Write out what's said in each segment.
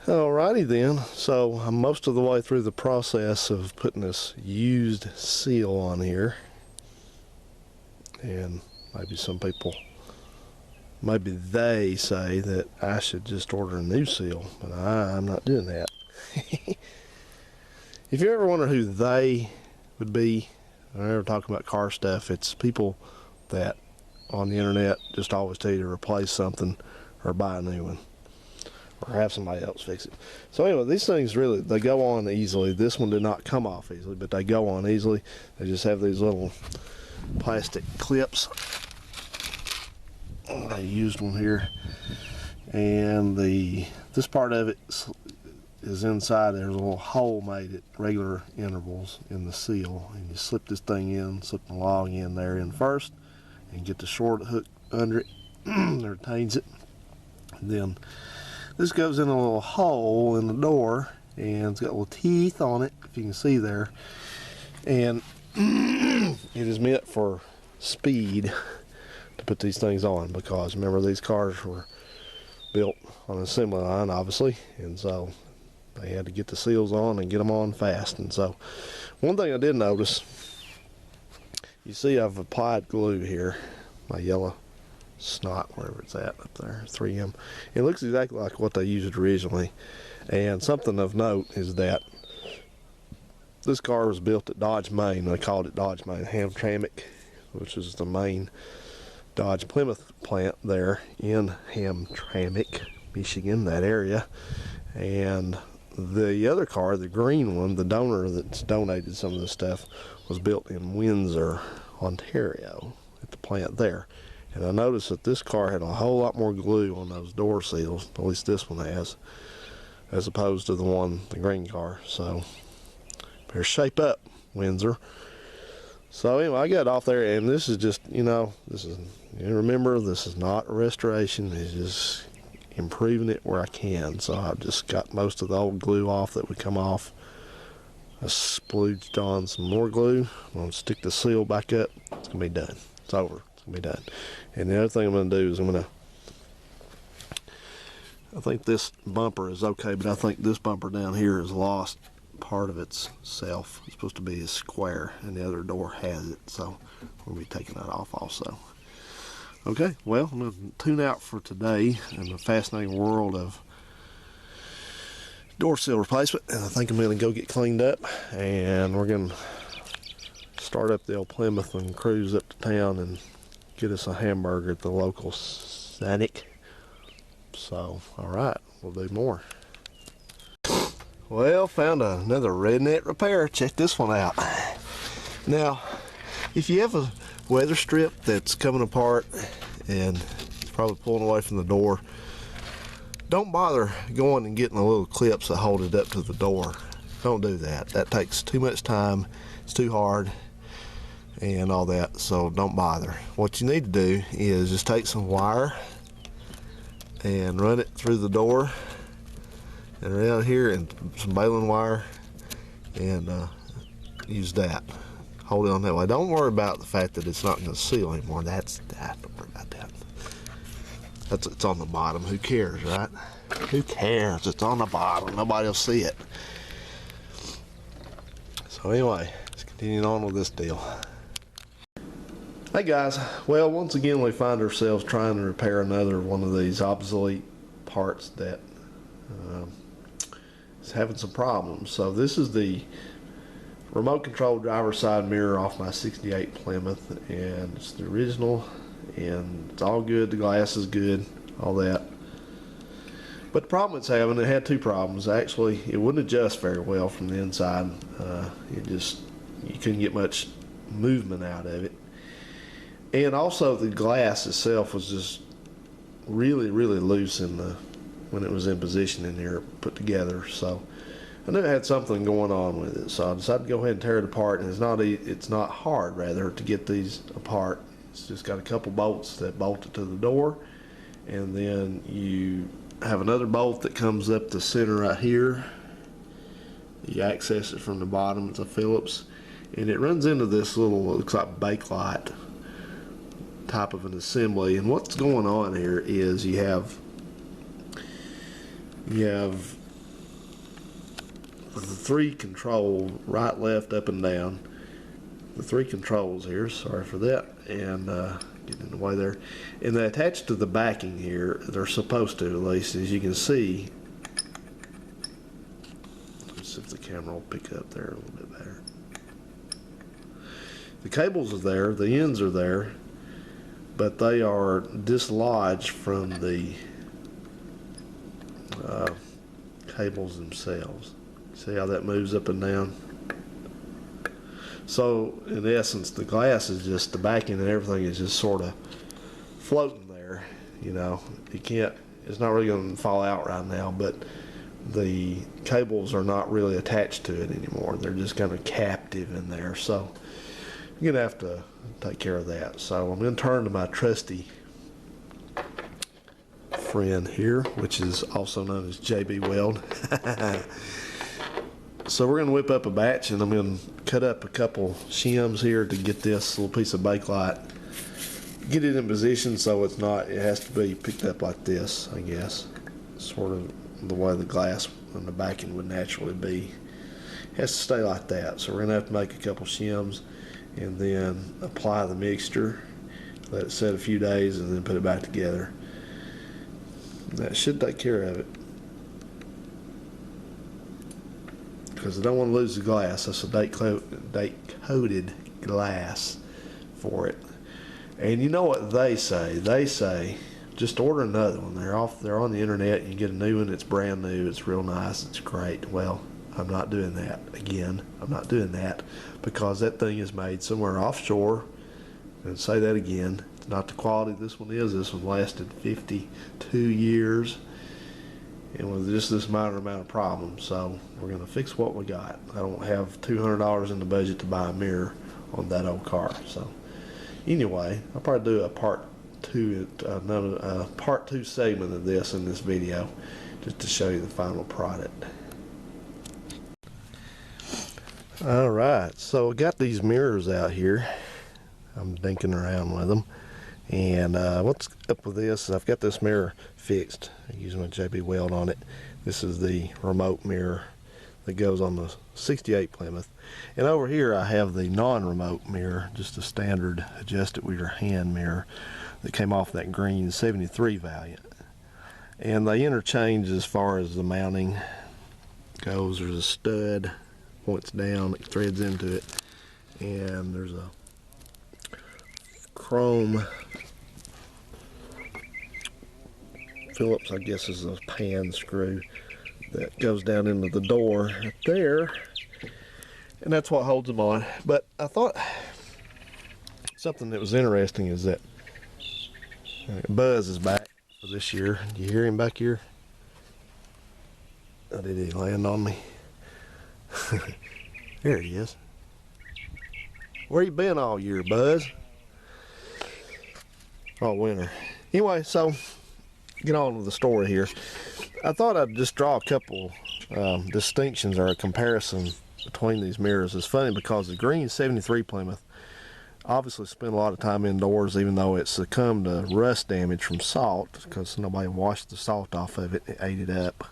Alrighty then, so I'm most of the way through the process of putting this used seal on here, and maybe some people, maybe they say that I should just order a new seal, but I'm not doing that. If you ever wonder who they would be, when I ever talk about car stuff, it's people that on the internet just always tell you to replace something or buy a new one or have somebody else fix it. So anyway, these things really, they go on easily. This one did not come off easily, but they go on easily. They just have these little plastic clips. I used one here, and this part of it is inside. There's a little hole made at regular intervals in the seal, and you slip this thing in, slip the log in there in first, and get the short hook under it that retains it. And then this goes in a little hole in the door, and it's got little teeth on it, if you can see there. And it is meant for speed to put these things on, because remember, these cars were built on an assembly line, obviously, and so they had to get the seals on and get them on fast. And so one thing I did notice, you see I've applied glue here, my yellow snot, wherever it's at up there, 3M. It looks exactly like what they used originally. And something of note is that this car was built at Dodge, Maine. They called it Dodge, Maine, Hamtramck, which is the main Dodge Plymouth plant there in Hamtramck, Michigan, that area. And the other car, the green one, the donor that's donated some of this stuff, was built in Windsor, Ontario, at the plant there. And I noticed that this car had a whole lot more glue on those door seals, at least this one has, as opposed to the green car. So better shape up, Windsor. So anyway, I got off there, and this is just, remember, this is not a restoration. It's just improving it where I can. So I've just got most of the old glue off that would come off. I splooged on some more glue. I'm going to stick the seal back up. It's going to be done. It's over. It's going to be done. And the other thing I'm going to do is I think this bumper is okay, but I think this bumper down here has lost part of its self. It's supposed to be a square, and the other door has it, so we'll be taking that off also. Okay, well, I'm going to tune out for today in the fascinating world of door seal replacement, and I think I'm going to go get cleaned up, and we're going to start up the old Plymouth and cruise up to town and get us a hamburger at the local Sonic. So, alright, we'll do more. Well, found another redneck repair. Check this one out. Now, if you have a Weatherstrip that's coming apart and it's probably pulling away from the door, don't bother going and getting the little clips that hold it up to the door. Don't do that. That takes too much time. It's too hard and all that, so don't bother. What you need to do is just take some wire and run it through the door and around here, and some baling wire, and use that. Hold it on that way. Don't worry about the fact that it's not going to seal anymore. Don't worry about that. It's on the bottom. Who cares, right? Who cares? It's on the bottom. Nobody will see it. So anyway, let's continue on with this deal. Hey guys, well, once again we find ourselves trying to repair another one of these obsolete parts that is having some problems. So this is the remote control driver's side mirror off my 68 Plymouth, and it's the original, and it's all good. The glass is good, all that. But the problem it's having, it had two problems. Actually, it wouldn't adjust very well from the inside. You couldn't get much movement out of it. And also the glass itself was just really, really loose when it was in position in there, put together. So I knew it had something going on with it. So I decided to go ahead and tear it apart. And it's not hard, rather, to get these apart. It's just got a couple bolts that bolt it to the door, and then you have another bolt that comes up the center right here. You access it from the bottom. It's a Phillips, and it runs into this little, looks like bakelite type of an assembly. And what's going on here is you have with the 3 controls, right, left, up, and down. The 3 controls here, sorry for that, and getting in the way there. And they attach to the backing here. They're supposed to, at least, as you can see. Let's see if the camera will pick up there a little bit better. The cables are there, the ends are there, but they are dislodged from the cables themselves. See how that moves up and down? So in essence, the glass is just, the backing and everything is just sort of floating there. You know, you can't, it's not really going to fall out right now, but the cables are not really attached to it anymore. They're just kind of captive in there. So you're going to have to take care of that. So I'm going to turn to my trusty friend here, which is also known as JB Weld. So we're going to whip up a batch, and I'm going to cut up a couple shims here to get this little piece of Bakelite, get it in position so it's not, it has to be picked up like this, I guess, sort of the way the glass and the backing would naturally be. It has to stay like that. So we're going to have to make a couple shims and then apply the mixture, let it set a few days, and then put it back together. That should take care of it, because I don't want to lose the glass. That's a date-coated glass for it. And you know what they say? They say just order another one. They're on the internet. You get a new one. It's brand new. It's real nice. It's great. Well, I'm not doing that. Again, I'm not doing that, because that thing is made somewhere offshore. And say that again. It's not the quality this one is. This one lasted 52 years. And with just this minor amount of problems. So we're going to fix what we got. I don't have $200 in the budget to buy a mirror on that old car. So anyway, I'll probably do a part two segment of this in this video, just to show you the final product. All right, so I got these mirrors out here. I'm dinking around with them. And what's up with this is I've got this mirror fixed using my JB Weld on it. This is the remote mirror that goes on the 68 Plymouth. And over here I have the non-remote mirror, just a standard adjust it with your hand mirror that came off that green 73 Valiant. And they interchange as far as the mounting goes. There's a stud, points down, it threads into it, and there's a chrome Phillips, I guess is a pan screw that goes down into the door right there, and that's what holds them on. But I thought something that was interesting is that Buzz is back for this year. Do you hear him back here? Oh, did he land on me? There he is. Where you been all year, Buzz? All winter. Anyway, so get on with the story here. I thought I'd just draw a couple distinctions or a comparison between these mirrors. It's funny because the green 73 Plymouth obviously spent a lot of time indoors, even though it succumbed to rust damage from salt, because nobody washed the salt off of it. It ate it up.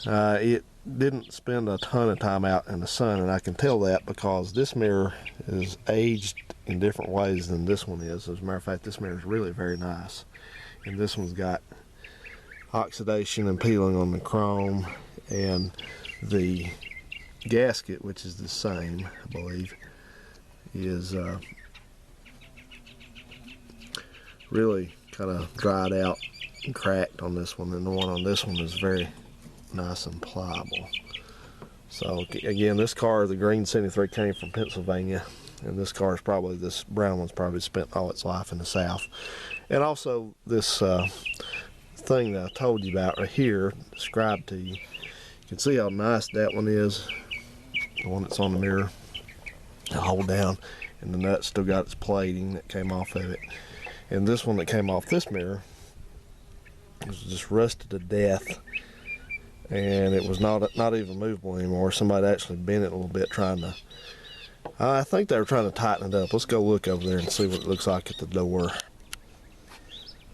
It didn't spend a ton of time out in the sun, and I can tell that because this mirror is aged in different ways than this one is. As a matter of fact, this mirror is really very nice, and this one's got oxidation and peeling on the chrome, and the gasket, which is the same, I believe, is really kind of dried out and cracked on this one, and the one on this one is very nice and pliable. So again, this car, the green 73, came from Pennsylvania, and this car is probably, this brown one's probably spent all its life in the South. And also this thing that I told you about right here, described to you, you can see how nice that one is, the one that's on the mirror. I hold down, and the nut still got its plating that came off of it. And this one that came off this mirror was just rusted to death, and it was not even movable anymore. Somebody actually bent it a little bit trying to, I think they were trying to tighten it up. Let's go look over there and see what it looks like at the door.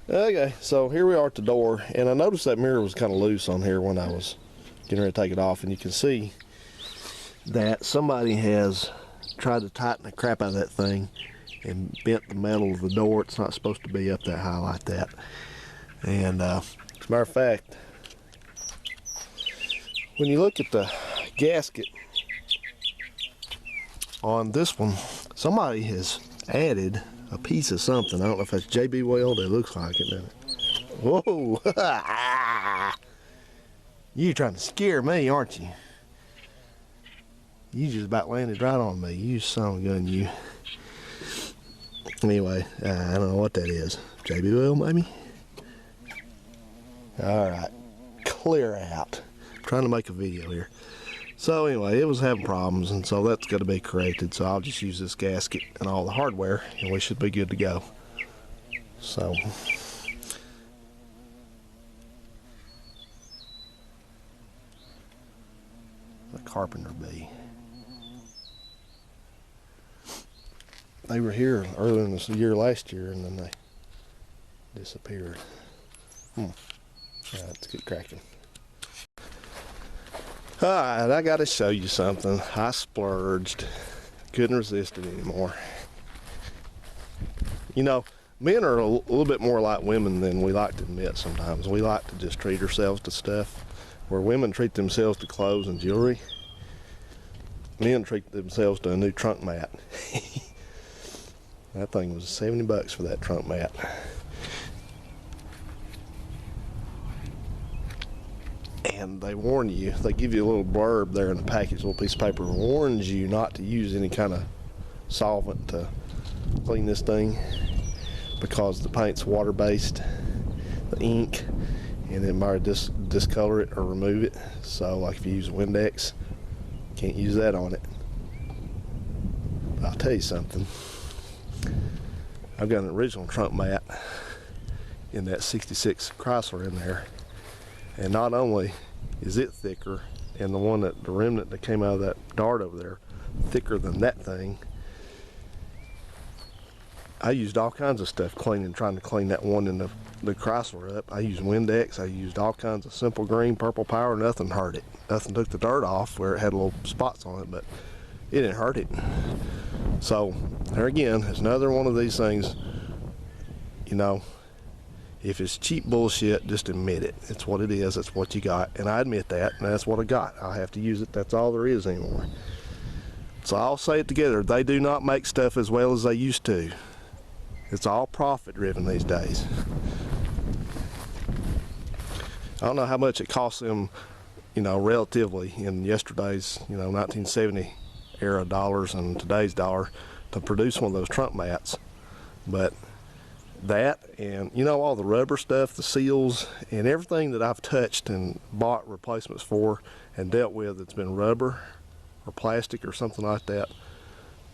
Okay, so here we are at the door, and I noticed that mirror was kind of loose on here when I was getting ready to take it off, and you can see that somebody has tried to tighten the crap out of that thing and bent the metal of the door. It's not supposed to be up that high like that. And as a matter of fact, when you look at the gasket on this one, somebody has added a piece of something. I don't know if that's JB Weld. It looks like it, doesn't it? Whoa! You trying to scare me, aren't you? You just about landed right on me. You son of a gun, you. Anyway, I don't know what that is. JB Weld, maybe? Alright. Clear out. I'm trying to make a video here. So anyway, it was having problems, and so that's got to be corrected. So I'll just use this gasket and all the hardware, and we should be good to go. So the carpenter bee. They were here earlier in this year last year, and then they disappeared. Let's get cracking. Alright, I gotta show you something. I splurged. Couldn't resist it anymore. You know, men are a little bit more like women than we like to admit sometimes. We like to just treat ourselves to stuff. Where women treat themselves to clothes and jewelry, men treat themselves to a new trunk mat. That thing was 70 bucks for that trunk mat. And they warn you, they give you a little blurb there in the package, a little piece of paper, warns you not to use any kind of solvent to clean this thing because the paint's water-based, the ink, and it might discolor it or remove it. So like if you use Windex, can't use that on it. But I'll tell you something. I've got an original trunk mat in that 66 Chrysler in there, and not only is it thicker, and the remnant that came out of that Dart over there thicker than that thing. I used all kinds of stuff trying to clean that one in the Chrysler up. I used Windex, I used all kinds of Simple Green, Purple Power, nothing hurt it. Nothing took the dirt off where it had little spots on it, but it didn't hurt it. So there again, it's another one of these things, you know, if it's cheap bullshit, just admit it. It's what it is, it's what you got. And I admit that, and that's what I got. I have to use it, that's all there is anymore. So I'll say it together, they do not make stuff as well as they used to. It's all profit driven these days. I don't know how much it costs them, you know, relatively in yesterday's, you know, 1970 era dollars and today's dollar to produce one of those trunk mats. But that, and you know, all the rubber stuff, the seals, and everything that I've touched and bought replacements for and dealt with that's been rubber or plastic or something like that,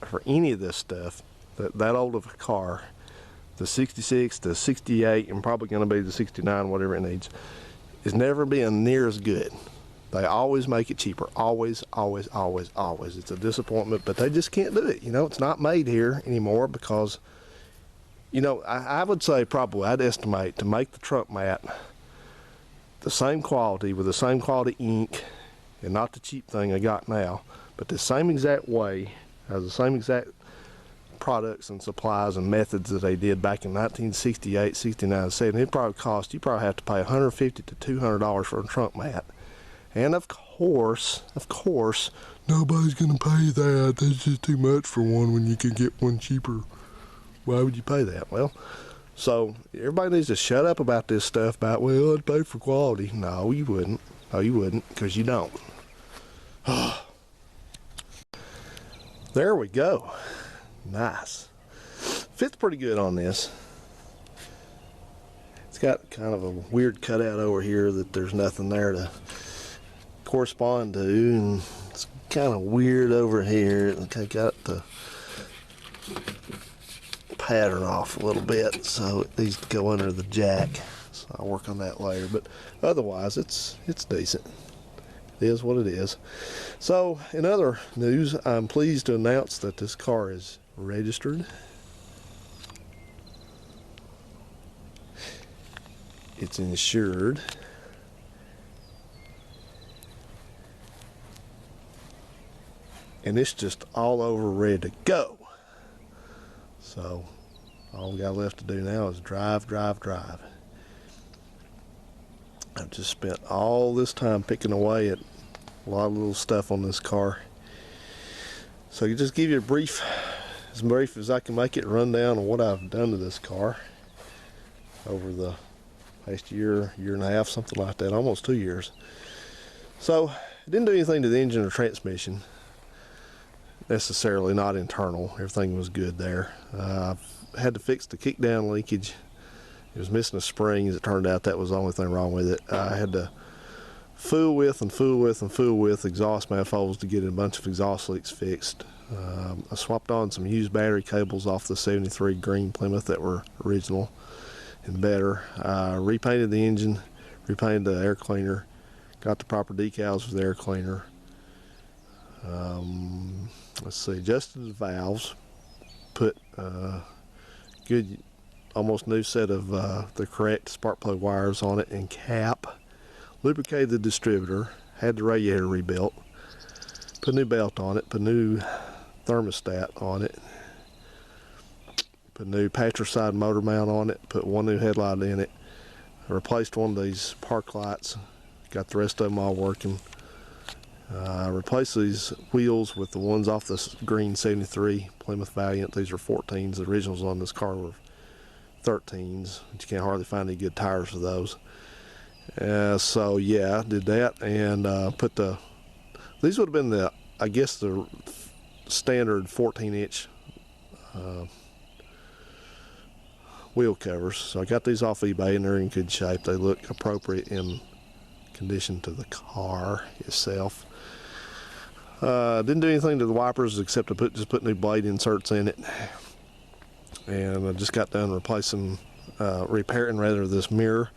for any of this stuff, that old of a car, the 66, the 68, and probably going to be the 69, whatever it needs, is never been near as good. They always make it cheaper. Always, always, always, always. It's a disappointment, but they just can't do it. You know, it's not made here anymore because, you know, I would say probably, I'd estimate to make the trunk mat the same quality with the same quality ink, and not the cheap thing I got now, but the same exact way, has the same exact products and supplies and methods that they did back in 1968, 69, 70. It probably cost, you probably have to pay $150 to $200 for a trunk mat. And of course, nobody's gonna pay that. That's just too much for one when you can get one cheaper. Why would you pay that? Well, so everybody needs to shut up about this stuff about, well, I'd pay for quality. No, you wouldn't. No, you wouldn't, because you don't. There we go. Nice. Fits pretty good on this. It's got kind of a weird cutout over here that there's nothing there to correspond to, and it's kind of weird over here. I got the pattern off a little bit, so it needs to go under the jack. So I'll work on that later, but otherwise it's decent. It is what it is. So in other news, I'm pleased to announce that this car is registered. It's insured. and it's just all over, ready to go. So all we got left to do now is drive. I've just spent all this time picking away at a lot of little stuff on this car. So I can just give you as brief as I can make it, rundown of what I've done to this car over the past year and a half, something like that, almost 2 years. So I didn't do anything to the engine or transmission, necessarily, not internal. Everything was good there. I've had to fix the kickdown leakage. It was missing a spring. As it turned out, that was the only thing wrong with it. I had to fool with exhaust manifolds to get a bunch of exhaust leaks fixed. I swapped on some used battery cables off the 73 green Plymouth that were original and better. Repainted the engine, repainted the air cleaner, got the proper decals for the air cleaner. Let's see, adjusted the valves, put good, almost new set of the correct spark plug wires on it and cap, lubricated the distributor, had the radiator rebuilt, put a new belt on it, put a new thermostat on it, put a new patricide motor mount on it, put one new headlight in it, I replaced one of these park lights, got the rest of them all working. Replaced these wheels with the ones off this green 73 Plymouth Valiant. These are 14s. The originals on this car were 13s, but you can't hardly find any good tires for those. So yeah, I did that, and these would have been the, I guess, the standard 14-inch wheel covers. So I got these off eBay, and they're in good shape. They look appropriate in condition to the car itself. Didn't do anything to the wipers except to just put new blade inserts in it, and I just got done repairing this mirror.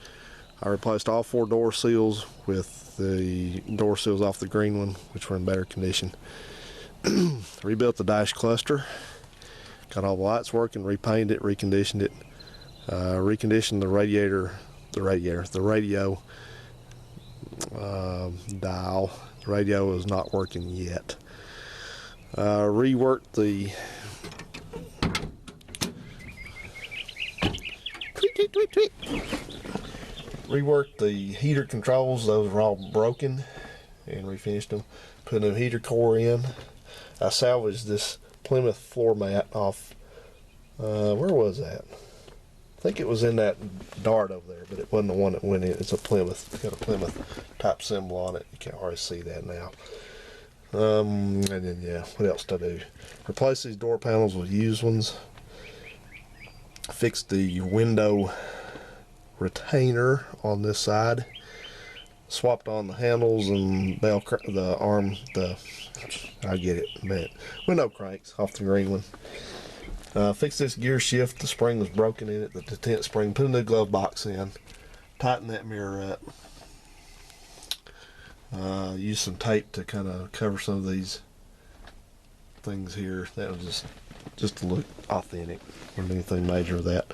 I replaced all 4 door seals with the door seals off the green one, which were in better condition. Rebuilt the dash cluster, got all the lights working, repainted it, reconditioned it, reconditioned the radio dial. The radio is not working yet. Reworked the heater controls. Those were all broken, and refinished them. Put a new heater core in. I salvaged this Plymouth floor mat off, where was that? I think it was in that Dart over there, but it wasn't the one that went in. It's a Plymouth. It's got a Plymouth type symbol on it. You can't hardly see that now. And then, yeah, what else did I do? Replace these door panels with used ones. Fixed the window retainer on this side. Swapped on the handles and I get it, man. Window cranks off the green one. Fixed this gear shift. The spring was broken in it, the detent spring. Put a new glove box in. Tighten that mirror up. Use some tape to kind of cover some of these things here. That was just to look authentic. Wasn't anything major with that.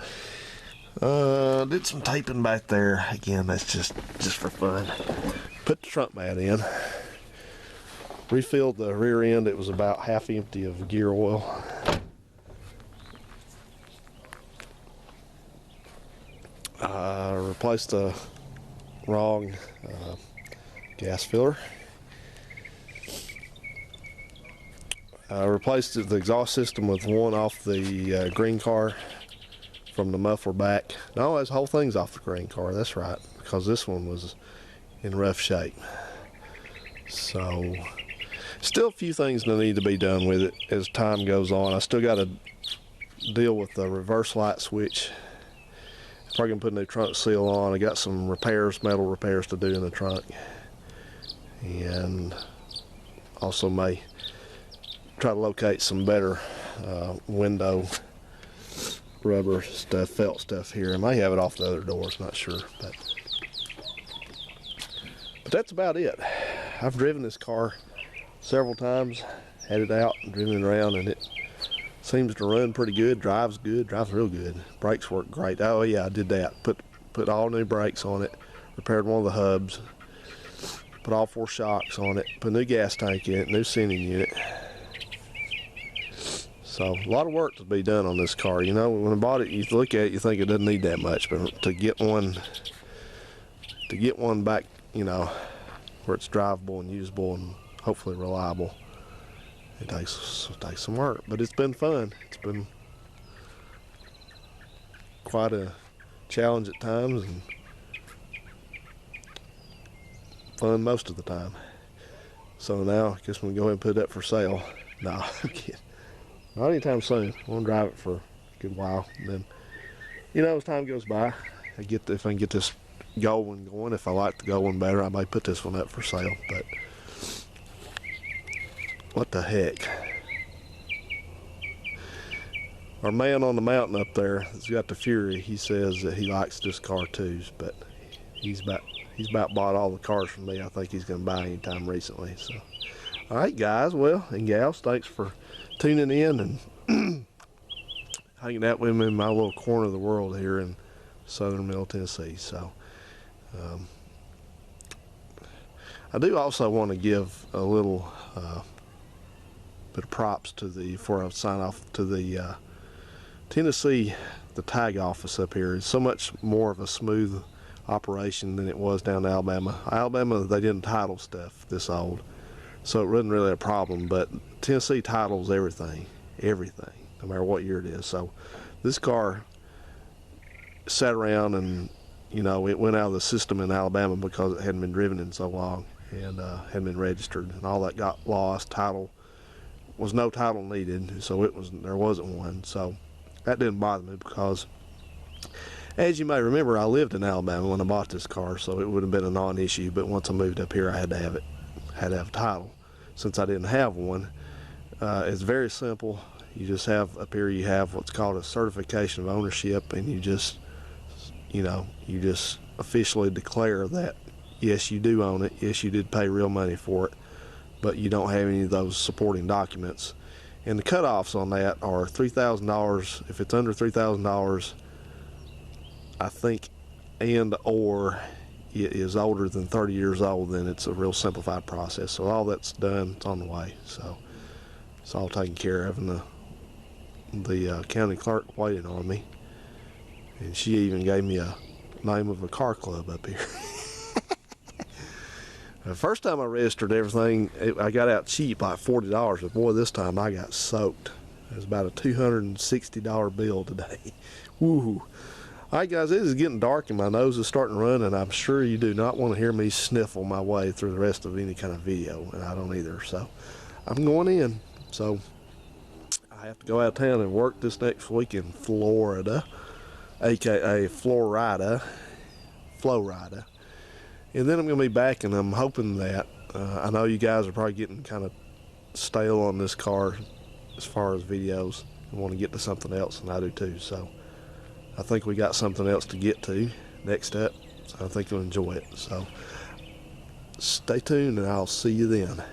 Did some taping back there. Again, that's just for fun. Put the trunk mat in. Refilled the rear end. It was about half empty of gear oil. Replaced the wrong gas filler. Replaced the exhaust system with one off the green car from the muffler back. No, this whole thing's off the green car. That's right, because this one was in rough shape. So, still a few things that need to be done with it as time goes on. I still got to deal with the reverse light switch. Probably gonna put a new trunk seal on. I got some repairs, metal repairs to do in the trunk, and also may try to locate some better window rubber stuff, felt stuff here. I may have it off the other doors, not sure, but that's about it. I've driven this car several times, had it out and driven it around, and it seems to run pretty good, drives real good. Brakes work great. Oh yeah, I did that. Put all new brakes on it, repaired one of the hubs, put all 4 shocks on it, put a new gas tank in it, new sending unit. So a lot of work to be done on this car. You know, when I bought it, you look at it, you think it doesn't need that much, but to get one back, you know, where it's drivable and usable and hopefully reliable, it takes some work. But it's been fun. It's been quite a challenge at times and fun most of the time. So now I guess I'm gonna go ahead and put that for sale. No, I'm kidding. Not anytime soon. I want to drive it for a good while. And then, you know, as time goes by, if I can get this gold one going, if I like the gold one better, I may put this one up for sale. But what the heck? Our man on the mountain up there has got the Fury. He says that he likes this car too, but he's about bought all the cars from me I think he's going to buy anytime recently. So, all right, guys, well, and gals, thanks for tuning in and hanging out with me in my little corner of the world here in southern Middle Tennessee. So, I do also want to give a little bit of props to before I sign off, to the Tennessee, the tag office up here is so much more of a smooth operation than it was down in Alabama. Alabama, they didn't title stuff this old, so it wasn't really a problem, but Tennessee titles everything, no matter what year it is. So this car sat around and, you know, it went out of the system in Alabama because it hadn't been driven in so long and hadn't been registered, and all that got lost. Title was no title needed, so there wasn't one. So that didn't bother me because, as you may remember, I lived in Alabama when I bought this car, so it would have been a non-issue. But once I moved up here, I had to have a title. Since I didn't have one, it's very simple. You just have up here, you have what's called a certification of ownership, and you just officially declare that yes, you do own it, yes, you did pay real money for it, but you don't have any of those supporting documents. And the cutoffs on that are $3,000. If it's under $3,000, I think, or it is older than 30 years old, then it's a real simplified process. So all that's done, it's on the way. So it's all taken care of, and the county clerk waited on me, and she even gave me a name of a car club up here. The first time I registered everything, I got out cheap, like $40, but boy, this time I got soaked. It was about a $260 bill today. Woo! All right, guys, it is getting dark and my nose is starting to run, and I'm sure you do not want to hear me sniffle my way through the rest of any kind of video, and I don't either. So I'm going in. So I have to go out of town and work this next week in Florida, aka Florida. And then I'm going to be back, and I'm hoping that, I know you guys are probably getting kind of stale on this car as far as videos and want to get to something else, and I do too. So I think we got something else to get to next up, so I think you'll enjoy it. So stay tuned, and I'll see you then.